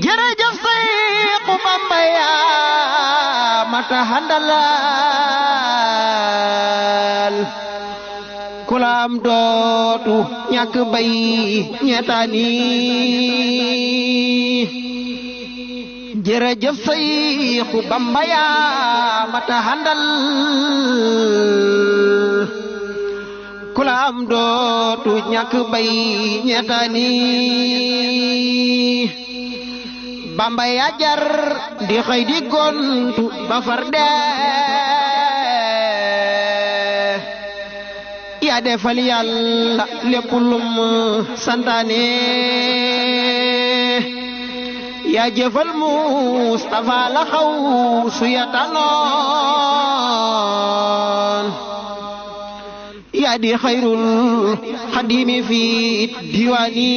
jërëjëf Seexu Bamba yaa mata handalal ku la am dootu ñàkk bay ñeetaani jërëjëf Seexu Bamba yaa mata handal ku la am dootu ñàkk bay ñeetaani Bamba yaa jar di xëy di gontu ba far dee yaa defal Yàlla lépp lum santaane yaa jëfal Mustafa la xaw su ya tanoon yaa di xayrul xadimi fi diwaani